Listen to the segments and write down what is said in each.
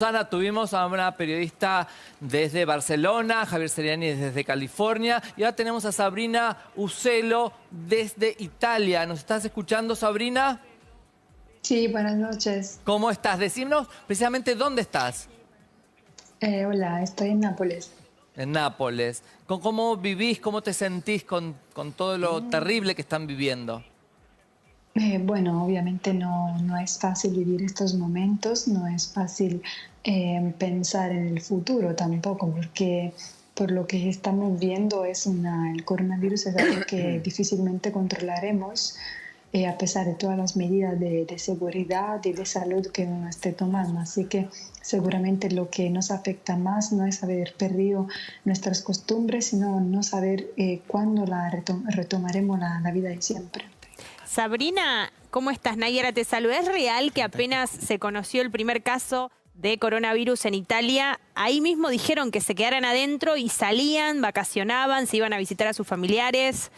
Susana, tuvimos a una periodista desde Barcelona, Javier Seriani desde California, y ahora tenemos a Sabrina Uccello desde Italia. ¿Nos estás escuchando, Sabrina? Sí, buenas noches. ¿Cómo estás? Decimos precisamente dónde estás. Hola, estoy en Nápoles. En Nápoles. ¿Cómo vivís, cómo te sentís con todo lo terrible que están viviendo? Bueno, obviamente no es fácil vivir estos momentos, no es fácil pensar en el futuro tampoco, porque por lo que estamos viendo el coronavirus es algo que difícilmente controlaremos, a pesar de todas las medidas de seguridad y de salud que uno esté tomando. Así que seguramente lo que nos afecta más no es haber perdido nuestras costumbres, sino no saber cuándo retomaremos la vida de siempre. Sabrina, ¿cómo estás? Nayara te saluda. ¿Es real que apenas se conoció el primer caso de coronavirus en Italia, ahí mismo dijeron que se quedaran adentro y salían, vacacionaban, se iban a visitar a sus familiares?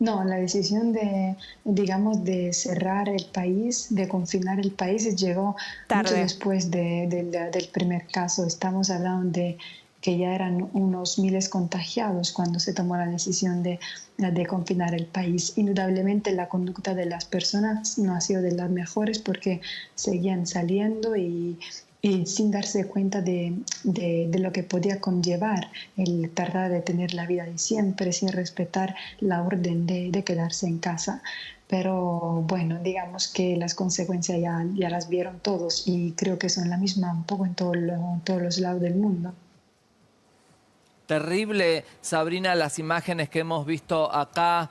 No, la decisión de cerrar el país, de confinar el país, llegó mucho después del primer caso. Estamos hablando de que ya eran unos miles contagiados cuando se tomó la decisión de confinar el país. Indudablemente la conducta de las personas no ha sido de las mejores porque seguían saliendo y sin darse cuenta de lo que podía conllevar el tratar de tener la vida de siempre sin respetar la orden de quedarse en casa. Pero bueno, digamos que las consecuencias ya las vieron todos y creo que son la misma un poco en todos los lados del mundo. Terrible, Sabrina, las imágenes que hemos visto acá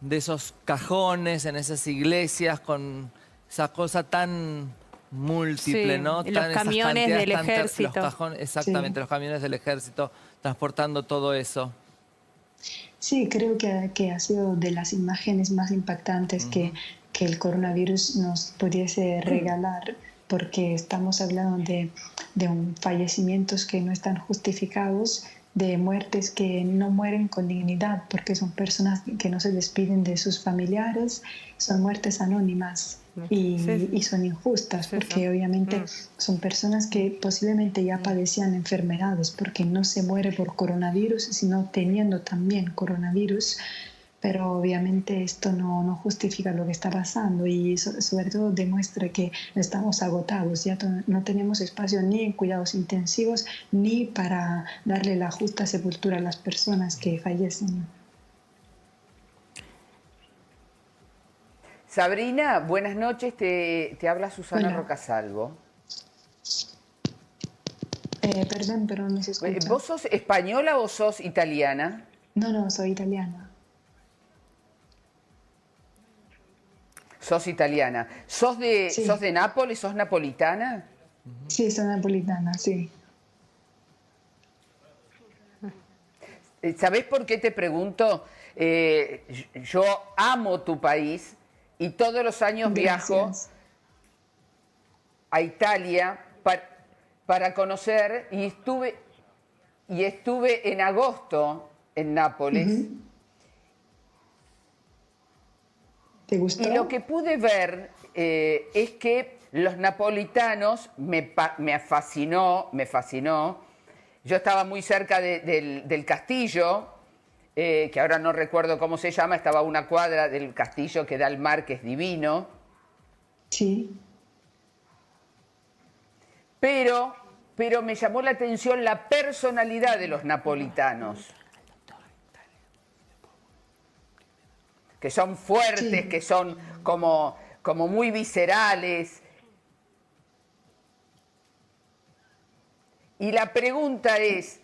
de esos cajones en esas iglesias con esa cosa tan múltiple, sí, ¿no? Los camiones del ejército. Exactamente, sí. Los camiones del ejército transportando todo eso. Sí, creo que ha sido de las imágenes más impactantes que el coronavirus nos pudiese regalar, porque estamos hablando de fallecimientos que no están justificados, de muertes que no mueren con dignidad, porque son personas que no se despiden de sus familiares, son muertes anónimas y son injustas, porque obviamente son personas que posiblemente ya padecían enfermedades, porque no se muere por coronavirus, sino teniendo también coronavirus. Pero obviamente esto no justifica lo que está pasando y sobre todo demuestra que estamos agotados, ya no tenemos espacio ni en cuidados intensivos ni para darle la justa sepultura a las personas que fallecen. Sabrina, buenas noches, te habla Susana Hola. Rocasalvo. Perdón, pero no se escucha. ¿Vos sos española o sos italiana? No, soy italiana. Sos italiana. ¿Sos de Nápoles? ¿Sos napolitana? Sí, soy napolitana, sí. ¿Sabés por qué te pregunto? Yo amo tu país y todos los años viajo a Italia para conocer y estuve en agosto en Nápoles. ¿Te gustó? Y lo que pude ver es que los napolitanos me fascinó. Yo estaba muy cerca del castillo, que ahora no recuerdo cómo se llama, estaba a una cuadra del castillo que da al mar, que es divino. Sí. Pero me llamó la atención la personalidad de los napolitanos. Que son fuertes, que son como muy viscerales. Y la pregunta es,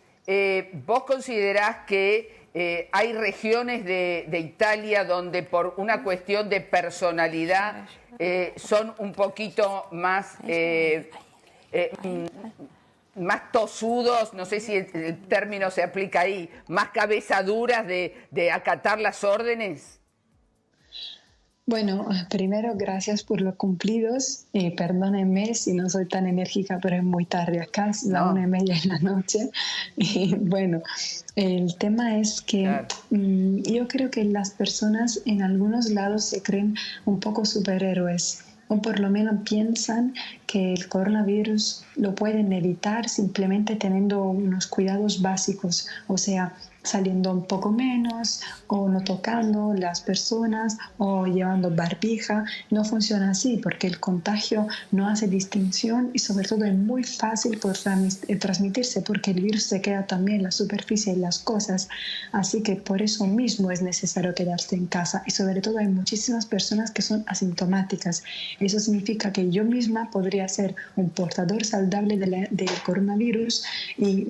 ¿vos considerás que hay regiones de Italia donde por una cuestión de personalidad son un poquito más tosudos, no sé si el término se aplica ahí, más cabezaduras de acatar las órdenes? Bueno, primero gracias por los cumplidos. Perdónenme si no soy tan enérgica, pero es muy tarde acá, es la 1:30 de la noche. Y bueno, el tema es que yo creo que las personas en algunos lados se creen un poco superhéroes. o por lo menos piensan que el coronavirus lo pueden evitar simplemente teniendo unos cuidados básicos, o sea, saliendo un poco menos o no tocando las personas o llevando barbija. No funciona así porque el contagio no hace distinción y sobre todo es muy fácil por transmitirse porque el virus se queda también en la superficie y las cosas. Así que por eso mismo es necesario quedarse en casa y sobre todo hay muchísimas personas que son asintomáticas. Eso significa que yo misma podría ser un portador saludable del coronavirus y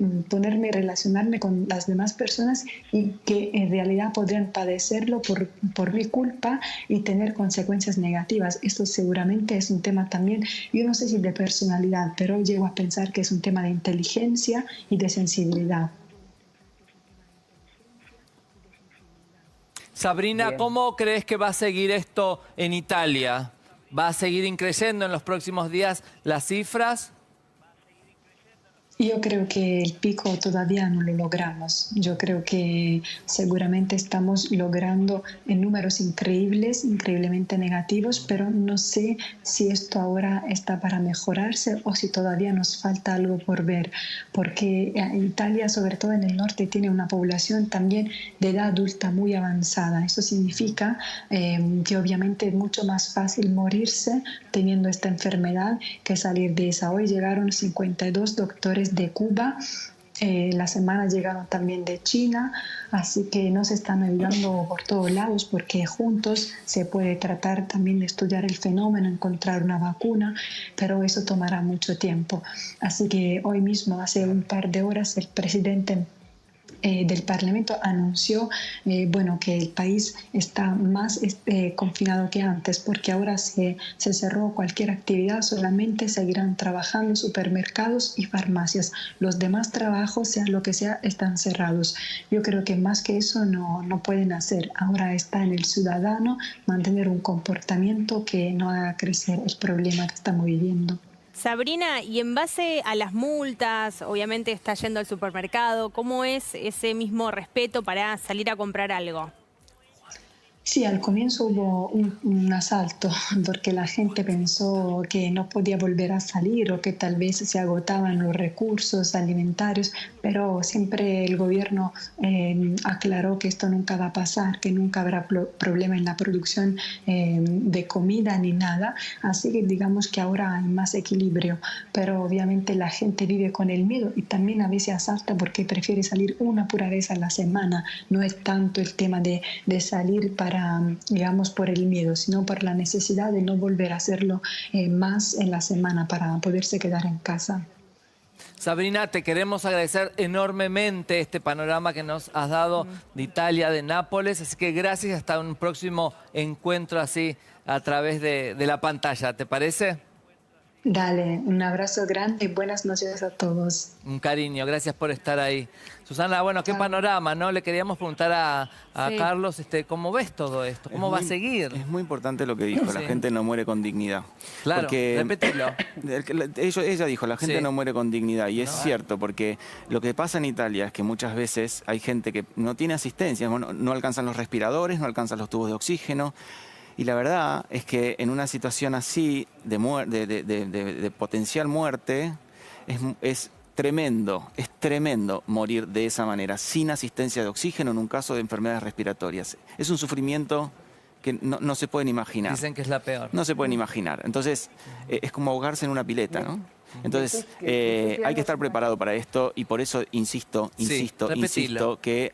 relacionarme con las demás personas y que en realidad podrían padecerlo por mi culpa y tener consecuencias negativas. Esto seguramente es un tema también, yo no sé si de personalidad, pero llego a pensar que es un tema de inteligencia y de sensibilidad. Sabrina, Bien. ¿cómo crees que va a seguir esto en Italia? ¿Va a seguir increciendo en los próximos días las cifras? Yo creo que el pico todavía no lo logramos. Yo creo que seguramente estamos logrando en números increíbles, increíblemente negativos, pero no sé si esto ahora está para mejorarse o si todavía nos falta algo por ver, porque Italia, sobre todo en el norte, tiene una población también de edad adulta muy avanzada. Eso significa que obviamente es mucho más fácil morirse teniendo esta enfermedad que salir de esa. Hoy llegaron 52 doctores de Cuba, la semana llegaron también de China, así que nos están ayudando por todos lados porque juntos se puede tratar también de estudiar el fenómeno, encontrar una vacuna, pero eso tomará mucho tiempo. Así que hoy mismo, hace un par de horas, el presidente del Parlamento anunció que el país está más confinado que antes porque ahora se cerró cualquier actividad, solamente seguirán trabajando supermercados y farmacias. Los demás trabajos, sea lo que sea, están cerrados. Yo creo que más que eso no pueden hacer. Ahora está en el ciudadano mantener un comportamiento que no haga crecer el problema que estamos viviendo. Sabrina, y en base a las multas, obviamente está yendo al supermercado, ¿cómo es ese mismo respeto para salir a comprar algo? Sí, al comienzo hubo un asalto porque la gente pensó que no podía volver a salir o que tal vez se agotaban los recursos alimentarios, pero siempre el gobierno aclaró que esto nunca va a pasar, que nunca habrá problema en la producción de comida ni nada. Así que digamos que ahora hay más equilibrio, pero obviamente la gente vive con el miedo y también a veces asalta porque prefiere salir una pura vez a la semana. No es tanto el tema de salir digamos, por el miedo, sino por la necesidad de no volver a hacerlo más en la semana para poderse quedar en casa. Sabrina, te queremos agradecer enormemente este panorama que nos has dado de Italia, de Nápoles. Así que gracias, hasta un próximo encuentro así a través de la pantalla. ¿Te parece? Dale, un abrazo grande y buenas noches a todos. Un cariño, gracias por estar ahí. Susana, bueno, qué panorama, ¿no? Le queríamos preguntar a Sí. Carlos, ¿cómo ves todo esto? ¿Cómo va a seguir? Es muy importante lo que dijo, la Sí. gente no muere con dignidad. Claro, Porque repetilo. ella dijo, la gente Sí. no muere con dignidad. Y es cierto, porque lo que pasa en Italia es que muchas veces hay gente que no tiene asistencia, no alcanzan los respiradores, no alcanzan los tubos de oxígeno. Y la verdad es que en una situación así de potencial muerte es tremendo morir de esa manera, sin asistencia de oxígeno en un caso de enfermedades respiratorias. Es un sufrimiento que no se pueden imaginar. Dicen que es la peor. No se pueden imaginar. Entonces, es como ahogarse en una pileta, ¿no? Entonces, hay que estar preparado para esto y por eso insisto, repetilo. que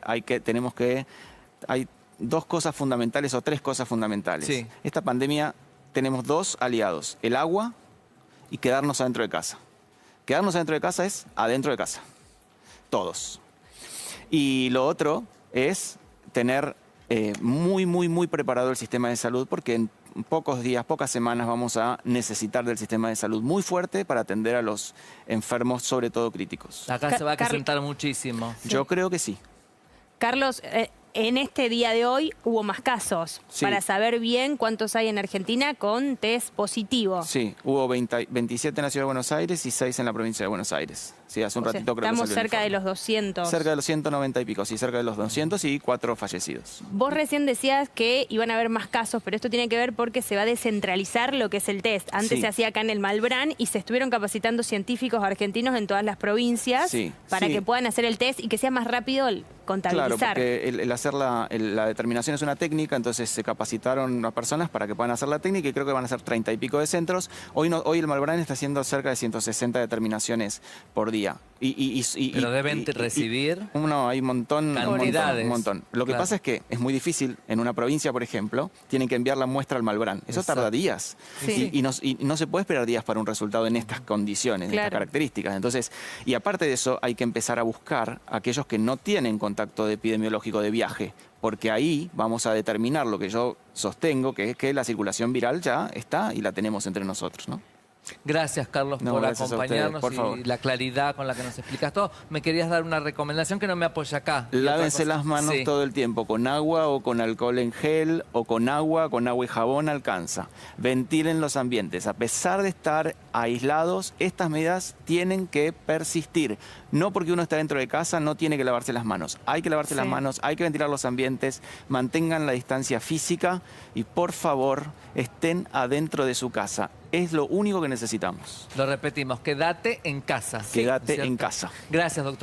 hay dos cosas fundamentales o tres cosas fundamentales. Sí. Esta pandemia tenemos dos aliados, el agua y quedarnos adentro de casa. Quedarnos adentro de casa es adentro de casa, todos. Y lo otro es tener muy preparado el sistema de salud porque en pocos días, pocas semanas vamos a necesitar del sistema de salud muy fuerte para atender a los enfermos, sobre todo críticos. Acá se va a acrecentar muchísimo. Yo creo que sí. Carlos, en este día de hoy hubo más casos, Sí. para saber bien cuántos hay en Argentina con test positivo. Sí, hubo 27 en la Ciudad de Buenos Aires y 6 en la provincia de Buenos Aires. Sí, hace un O sea, ratito creo que estamos salió el cerca de informe. los 200. Cerca de los 190 y pico, sí, cerca de los 200 y 4 fallecidos. Vos recién decías que iban a haber más casos, pero esto tiene que ver porque se va a descentralizar lo que es el test. Antes Sí. se hacía acá en el Malbrán y se estuvieron capacitando científicos argentinos en todas las provincias Sí, para sí. que puedan hacer el test y que sea más rápido el Claro, contabilizar. porque el hacer la determinación es una técnica, entonces se capacitaron a personas para que puedan hacer la técnica y creo que van a ser 30 y pico de centros. Hoy el Malbrán está haciendo cerca de 160 determinaciones por día. Pero deben recibir No, hay un montón. cantidades. Un montón. Lo que Claro. pasa es que es muy difícil. En una provincia, por ejemplo, tienen que enviar la muestra al Malbrán. Eso Exacto. tarda días. Sí. Y no se puede esperar días para un resultado en estas condiciones, en Claro. estas características. Entonces, y aparte de eso, hay que empezar a buscar a aquellos que no tienen contacto epidemiológico de viaje, porque ahí vamos a determinar lo que yo sostengo, que es que la circulación viral ya está y la tenemos entre nosotros, ¿no? Gracias, Carlos, No, por gracias a ustedes, acompañarnos por favor. y la claridad con la que nos explicas todo. Me querías dar una recomendación que no me apoya acá. Y otra Lávense cosa. las manos Sí. todo el tiempo, con agua o con alcohol en gel o con agua y jabón alcanza. Ventilen los ambientes. A pesar de estar aislados, estas medidas tienen que persistir. No porque uno está dentro de casa, no tiene que lavarse las manos. Hay que lavarse las Sí. manos, hay que ventilar los ambientes, mantengan la distancia física y por favor estén adentro de su casa. Es lo único que necesitamos. Lo repetimos, quédate en casa. Quédate ¿cierto? en casa. Gracias, doctor.